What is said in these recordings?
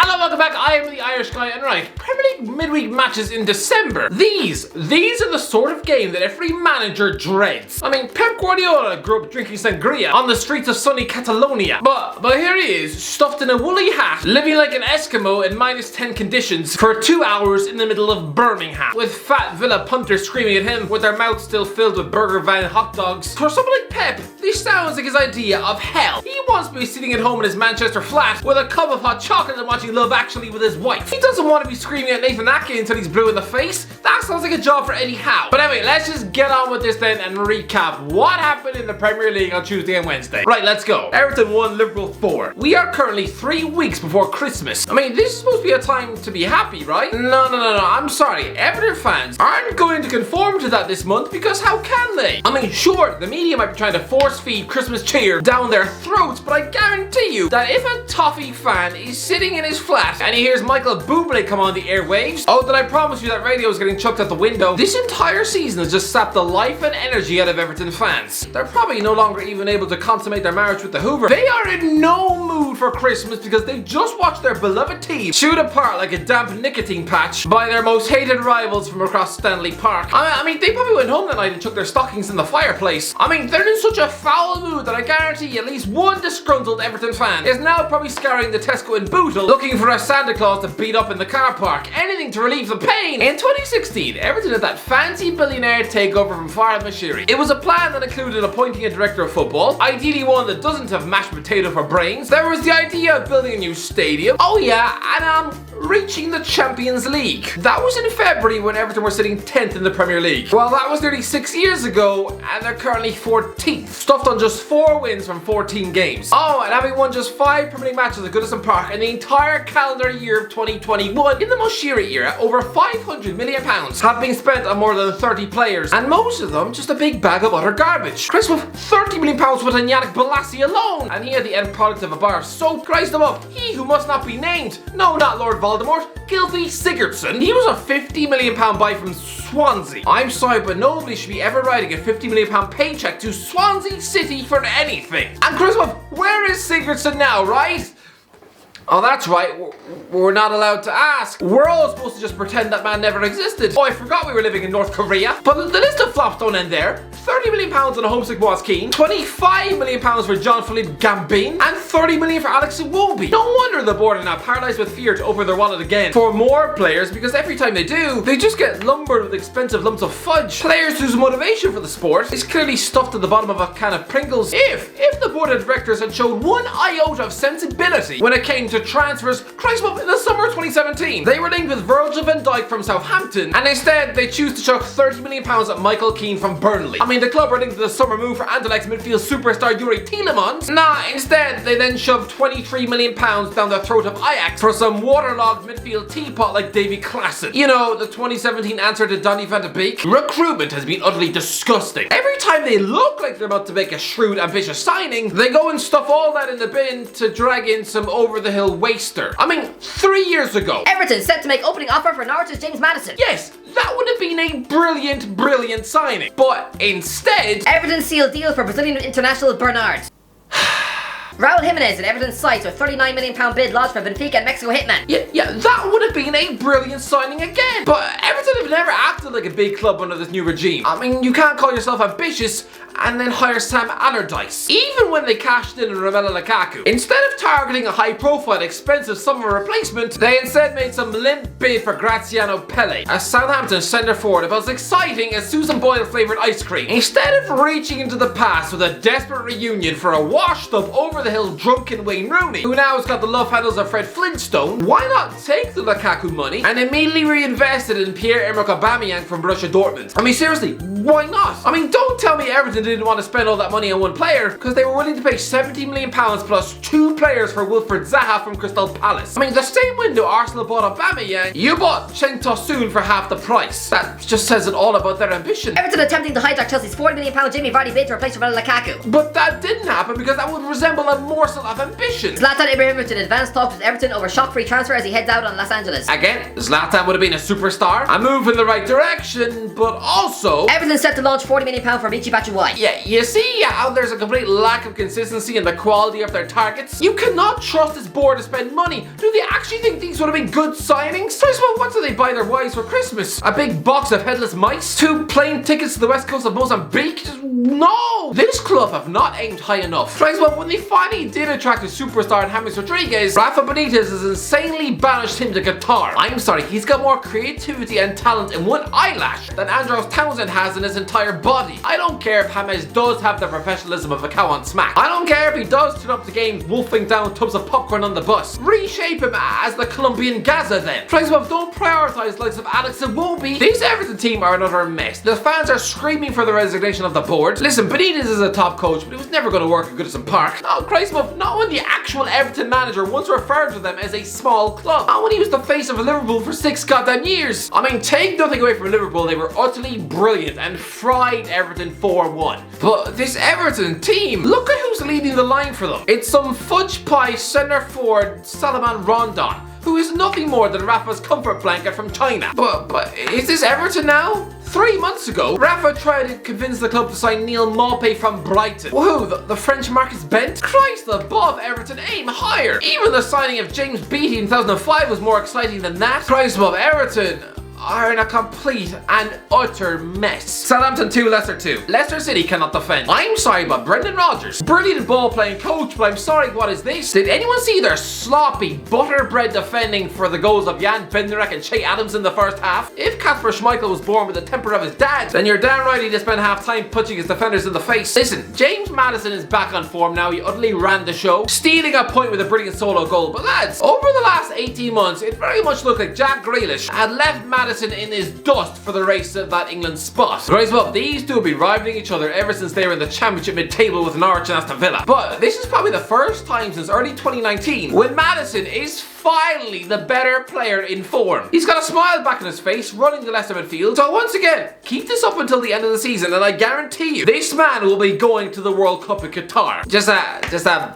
Hello, welcome back. I am the Irish guy, and right, Premier League midweek matches in December. These are the sort of game that every manager dreads. I mean, Pep Guardiola grew up drinking sangria on the streets of sunny Catalonia. But here he is, stuffed in a woolly hat, living like an Eskimo in -10 conditions for 2 hours in the middle of Birmingham, with fat Villa punters screaming at him with their mouths still filled with burger van hot dogs. For someone like Pep, this sounds like his idea of hell. He wants to be sitting at home in his Manchester flat with a cup of hot chocolate and watching Love Actually with his wife. He doesn't want to be screaming at Nathan Ake until he's blue in the face. That sounds like a job for Eddie Howe. But anyway, let's just get on with this then and recap what happened in the Premier League on Tuesday and Wednesday. Right, let's go. Everton 1, Liverpool 4. We are currently 3 weeks before Christmas. I mean, this is supposed to be a time to be happy, right? No, I'm sorry. Everton fans aren't going to conform to that this month because how can they? I mean, sure, the media might be trying to force feed Christmas cheer down their throats, but I guarantee you that if a toffee fan is sitting in his flat and he hears Michael Bublé come on the airwaves, oh, then I promise you that radio is getting chucked out the window. This entire season has just sapped the life and energy out of Everton fans. They're probably no longer even able to consummate their marriage with the Hoover. They are in no mood for Christmas because they've just watched their beloved team chewed apart like a damp nicotine patch by their most hated rivals from across Stanley Park. I mean, they probably went home that night and chucked their stockings in the fireplace. I mean, they're in such a foul mood that I guarantee at least one disgruntled Everton fan is now probably scouring the Tesco in Bootle looking for a Santa Claus to beat up in the car park. Anything to relieve the pain. In 2016, Everton had that fancy billionaire takeover from Farhad Moshiri. It was a plan that included appointing a director of football, ideally one that doesn't have mashed potato for brains. There was the idea of building a new stadium. Oh yeah, and reaching the Champions League. That was in February when Everton were sitting 10th in the Premier League. Well, that was nearly 6 years ago, and they're currently 14th, stuffed on just 4 wins from 14 games. Oh, and having won just 5 Premier League matches at Goodison Park in the entire calendar year of 2021. In the Moshiri era, over £500 million have been spent on more than 30 players, and most of them just a big bag of utter garbage. Chris with £30 million went on Yannick Bolasie alone, and he had the end product of a bar of soap. Christ them up, he who must not be named. No, not Lord Voldemort. Gylfi Sigurdsson. He was a £50 million buy from Swansea. I'm sorry, but nobody should be ever writing a £50 million paycheck to Swansea City for anything. And Chris, where is Sigurdsson now, right? Oh, that's right, we're not allowed to ask. We're all supposed to just pretend that man never existed. Oh, I forgot we were living in North Korea. But the list of flops don't end there. £30 million on a homesick Boaz Keane, £25 million for Jean-Philippe Gambin, and £30 million for Alex Iwobi. No wonder the board are now paralysed with fear to open their wallet again for more players, because every time they do, they just get lumbered with expensive lumps of fudge. Players whose motivation for the sport is clearly stuffed at the bottom of a can of Pringles. If the board of directors had showed one iota of sensibility when it came to transfers, Christ, in the summer of 2017, they were linked with Virgil van Dijk from Southampton, and instead they choose to chuck £30 million at Michael Keane from Burnley. I mean, the club were linked to the summer move for Anderlecht's midfield superstar Yuri Tielemans. Nah, instead they then shoved £23 million down the throat of Ajax for some waterlogged midfield teapot like Davy Klaassen. You know, the 2017 answer to Donny van de Beek. Recruitment has been utterly disgusting. Every time they look like they're about to make a shrewd, ambitious signing, they go and stuff all that in the bin to drag in some over-the-hill waster. I mean, 3 years ago, Everton set to make opening offer for Norwich's James Maddison. Yes, that would have been a brilliant signing. But instead, Everton sealed deal for Brazilian international Bernard. Raul Jimenez at Everton's sights with £39 million bid lodged for Benfica and Mexico hitman. Yeah, that would have been a brilliant signing again. But Everton have never acted like a big club under this new regime. I mean, you can't call yourself ambitious and then hire Sam Allardyce. Even when they cashed in on Romelu Lukaku, instead of targeting a high-profile, expensive summer replacement, they instead made some limp bid for Graziano Pelle, a Southampton centre-forward about as exciting as Susan Boyle-flavoured ice cream. Instead of reaching into the past with a desperate reunion for a washed-up, over-the-hill drunken Wayne Rooney, who now has got the love handles of Fred Flintstone, why not take the Lukaku money and immediately reinvest it in Pierre-Emerick Aubameyang from Borussia Dortmund? I mean, seriously, why not? I mean, don't tell me Everton didn't want to spend all that money on one player, because they were willing to pay £70 million plus 2 players for Wilfred Zaha from Crystal Palace. I mean, the same window Arsenal bought Aubameyang, you bought Cenk Tosun for half the price. That just says it all about their ambition. Everton attempting to hijack Chelsea's £40 million Jamie Vardy bid to replace Romelu Lukaku. But that didn't happen because that would resemble a a morsel of ambition. Zlatan Ibrahimovic in advanced talks with Everton over shock-free transfer as he heads out on Los Angeles. Again, Zlatan would have been a superstar, a move in the right direction, but also Everton set to launch £40 million for Michy Batshuayi. yeah, you see how there's a complete lack of consistency in the quality of their targets? You cannot trust this board to spend money. Do they actually think these would have been good signings? So what do they buy their wives for Christmas? A big box of headless mice? 2 plane tickets to the west coast of Mozambique? No! This club have not aimed high enough. Well, when they finally did attract a superstar in James Rodriguez, Rafa Benitez has insanely banished him to Qatar. I'm sorry, he's got more creativity and talent in one eyelash than Andros Townsend has in his entire body. I don't care if James does have the professionalism of a cow on smack. I don't care if he does turn up the games wolfing down tubs of popcorn on the bus. Reshape him as the Colombian Gaza then. Don't prioritise likes of Alex Iwobi. This Everton team are another mess. The fans are screaming for the resignation of the board. Listen, Benitez is a top coach, but he was never going to work at Goodison Park. No, not when the actual Everton manager once referred to them as a small club. Not when he was the face of Liverpool for 6 goddamn years. I mean, take nothing away from Liverpool, they were utterly brilliant and fried Everton 4-1. But this Everton team, look at who's leading the line for them. It's some fudge pie centre forward Salomon Rondon, who is nothing more than Rafa's comfort blanket from China. But is this Everton now? 3 months ago, Rafa tried to convince the club to sign Neil Maupay from Brighton. Who, the French Marcus Bent? Christ above Everton, aim higher! Even the signing of James Beattie in 2005 was more exciting than that. Christ above Everton are in a complete and utter mess. Southampton 2, Leicester 2. Leicester City cannot defend. I'm sorry, but Brendan Rodgers, brilliant ball playing coach, but I'm sorry, what is this? Did anyone see their sloppy, butterbread defending for the goals of Jan Bednarek and Che Adams in the first half? If Kasper Schmeichel was born with the temper of his dad, then you're damn right he just spent half time punching his defenders in the face. Listen, James Maddison is back on form now. He utterly ran the show, stealing a point with a brilliant solo goal. But lads, over the last 18 months, it very much looked like Jack Grealish had left Maddison in his dust for the race of that England spot. Right, well, these two have been rivaling each other ever since they were in the championship mid-table with Norwich and Aston Villa. But this is probably the first time since early 2019 when Maddison is finally the better player in form. He's got a smile back on his face running the Leicester midfield. So once again, keep this up until the end of the season and I guarantee you this man will be going to the World Cup in Qatar. Just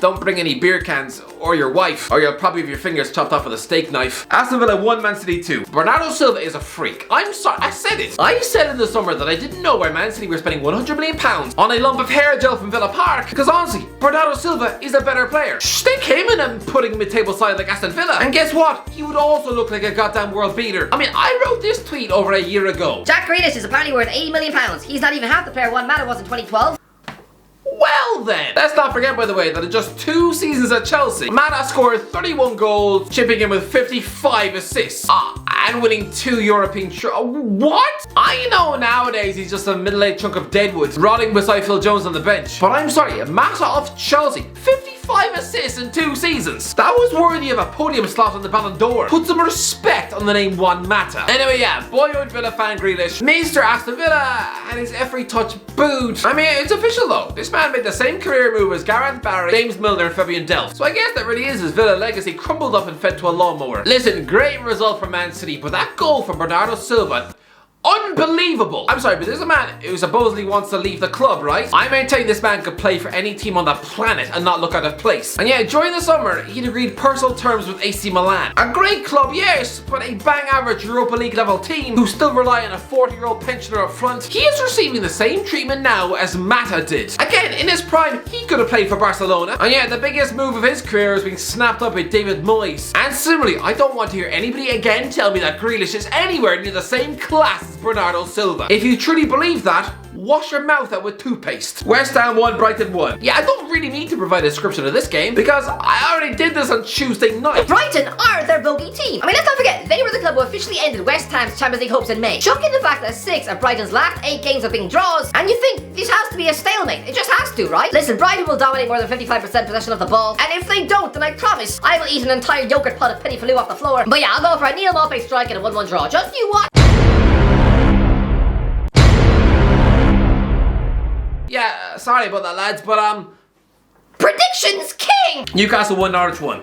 don't bring any beer cans or your wife, or you'll probably have your fingers chopped off with a steak knife. Aston Villa 1, Man City 2. Bernardo Silva is a freak. I'm sorry, I said it. I said in the summer that I didn't know why Man City were spending £100 million on a lump of hair gel from Villa Park, because honestly, Bernardo Silva is a better player. Stick him in a putting mid-table side like Aston Villa, and guess what? He would also look like a goddamn world beater. I mean, I wrote this tweet over a year ago. Jack Grealish is apparently worth £80 million. He's not even half the player Juan Mata was in 2012. Well then, let's not forget by the way that in just 2 seasons at Chelsea, Mata scored 31 goals, chipping in with 55 assists, and winning 2 European what? I know nowadays he's just a middle-aged chunk of deadwood, rotting beside Phil Jones on the bench. But I'm sorry, Mata of Chelsea, 55 assists in 2 seasons. That was worthy of a podium slot on the Ballon d'Or. Put some respect on the name Juan Mata. Anyway, yeah, boyhood Villa fan Grealish, Mr. Aston Villa, and his every touch booed. I mean, it's official though. This man made the same career move as Gareth Barry, James Milner, and Fabian Delph. So I guess that really is his Villa legacy crumbled up and fed to a lawnmower. Listen, great result for Man City, but that goal from Bernardo Silva, unbelievable! I'm sorry, but there's a man who supposedly wants to leave the club, right? I maintain this man could play for any team on the planet and not look out of place. And yeah, during the summer, he'd agreed personal terms with AC Milan. A great club, yes, but a bang average Europa League level team who still rely on a 40-year-old pensioner up front. He is receiving the same treatment now as Mata did. Again, in his prime, he could have played for Barcelona. And yeah, the biggest move of his career is being snapped up with David Moyes. And similarly, I don't want to hear anybody again tell me that Grealish is anywhere near the same class Bernardo Silva. If you truly believe that, wash your mouth out with toothpaste. West Ham 1, Brighton 1. Yeah, I don't really need to provide a description of this game because I already did this on Tuesday night. Brighton are their bogey team. I mean, let's not forget, they were the club who officially ended West Ham's Champions League hopes in May. Chuck in the fact that 6 of Brighton's last 8 games have been draws, and you think this has to be a stalemate. It just has to, right? Listen, Brighton will dominate more than 55% possession of the ball, and if they don't, then I promise I will eat an entire yogurt pot of penny faloo off the floor. But yeah, I'll go for a Neil Maupay strike and a 1-1 draw. Just you watch. Yeah, sorry about that lads, but Predictions King! Newcastle 1, Norwich 1.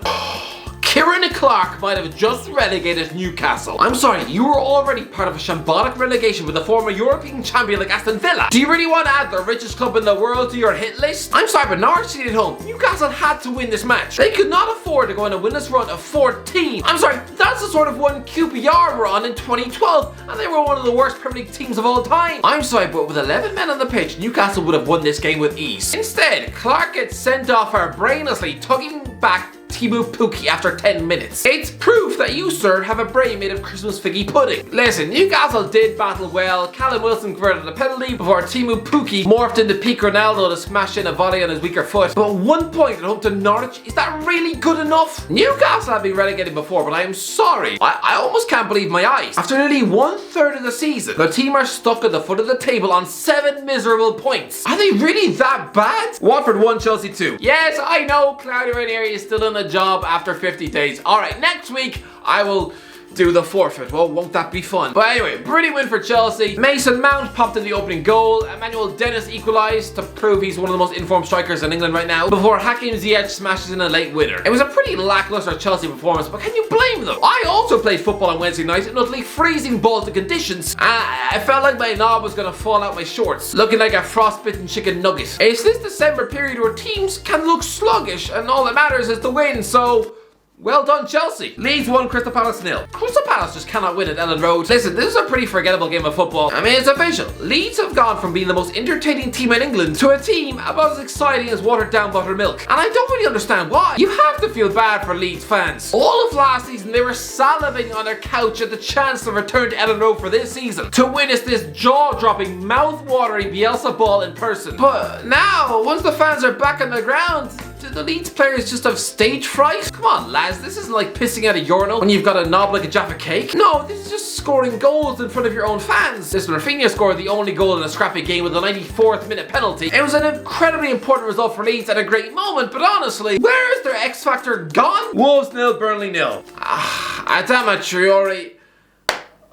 Kieran Clark might have just relegated Newcastle. I'm sorry, you were already part of a shambolic relegation with a former European champion like Aston Villa. Do you really want to add the richest club in the world to your hit list? I'm sorry, but Norwich City at home. Newcastle had to win this match. They could not afford to go on a winless run of 14. I'm sorry, that's the sort of one QPR were on in 2012, and they were one of the worst Premier League teams of all time. I'm sorry, but with 11 men on the pitch, Newcastle would have won this game with ease. Instead, Clark gets sent off for brainlessly tugging back Teemu Pukki after 10 minutes. It's proof that you, sir, have a brain made of Christmas figgy pudding. Listen, Newcastle did battle well. Callum Wilson converted a penalty before Teemu Pukki morphed into peak Ronaldo to smash in a volley on his weaker foot. But 1 point at home to Norwich, is that really good enough? Newcastle have been relegated before, but I am sorry. I almost can't believe my eyes. After nearly 1/3 of the season, the team are stuck at the foot of the table on 7 miserable points. Are they really that bad? Watford 1, Chelsea 2. Yes, I know Claudio Ranieri is still in the job after 50 days. Alright, next week I will do the forfeit. Well, won't that be fun? But anyway, brilliant win for Chelsea. Mason Mount popped in the opening goal. Emmanuel Dennis equalised to prove he's one of the most informed strikers in England right now, before Hakim Ziyech smashes in a late winner. It was a pretty lackluster Chelsea performance, but can you blame them? I also played football on Wednesday night in utterly freezing Baltic conditions, and I felt like my knob was going to fall out my shorts, looking like a frostbitten chicken nugget. It's this December period where teams can look sluggish, and all that matters is the win, so well done, Chelsea. Leeds 1, Crystal Palace 0. Crystal Palace just cannot win at Ellen Road. Listen, this is a pretty forgettable game of football. I mean, it's official. Leeds have gone from being the most entertaining team in England to a team about as exciting as watered down buttermilk. And I don't really understand why. You have to feel bad for Leeds fans. All of last season, they were salivating on their couch at the chance to return to Ellen Road for this season, to witness this jaw-dropping, mouth-watering Bielsa ball in person. But now, once the fans are back on the ground, do the Leeds players just have stage fright? Come on, lads, this isn't like pissing out a urinal when you've got a knob like a Jaffa cake. No, this is just scoring goals in front of your own fans. This Rafinha scored the only goal in a scrappy game with a 94th minute penalty. It was an incredibly important result for Leeds at a great moment, but honestly, where is their X Factor gone? Wolves 0, Burnley 0. Adama Traore.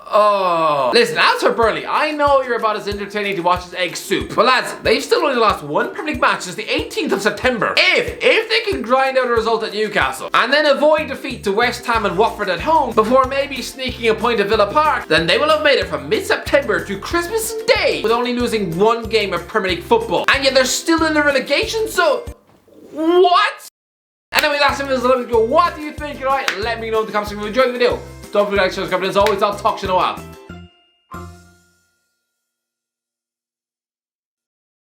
Oh, listen, as for Burnley, I know you're about as entertaining to watch as egg soup. But lads, they've still only lost 1 Premier League match since the 18th of September. If they can grind out a result at Newcastle and then avoid defeat to West Ham and Watford at home before maybe sneaking a point at Villa Park, then they will have made it from mid-September to Christmas Day with only losing 1 game of Premier League football. And yet they're still in the relegation, so what? Anyway, that's it. What do you think? Alright, let me know in the comments if you enjoyed the video. Don't forget to like, subscribe, and as always, I'll talk to you in a while.